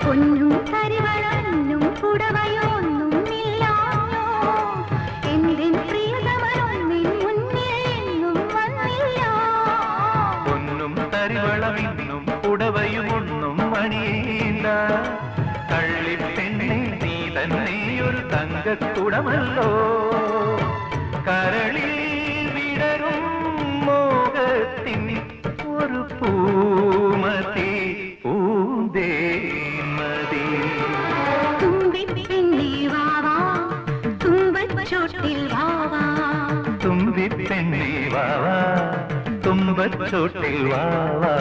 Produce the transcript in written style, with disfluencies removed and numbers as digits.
പൊന്നും കരിവളന്നും പുടവയൊന്നുമില്ലാഞ്ഞോ എന്റെ പ്രിയതമനൊന്നിൻ മുന്നിൽ എന്നും വന്നില്ല പൊന്നും കരിവളമിന്നും പുടവയുമൊന്നും മണിയില്ല കള്ളിപ്പെണ്ണെ നീ തന്നെ ഒരു തങ്കക്കുടമല്ലോ കരളിൽ വിടരും മോഹത്തിൻ ഒരു പൂമതി പൂന്തേന്മതി തുമ്പിപ്പെണ്ണേ വാവാ തുമ്പച്ചോട്ടിൽ വാവാ തുമ്പിപ്പെണ്ണേ വാവാ തുമ്പച്ചോട്ടിൽ വാവാ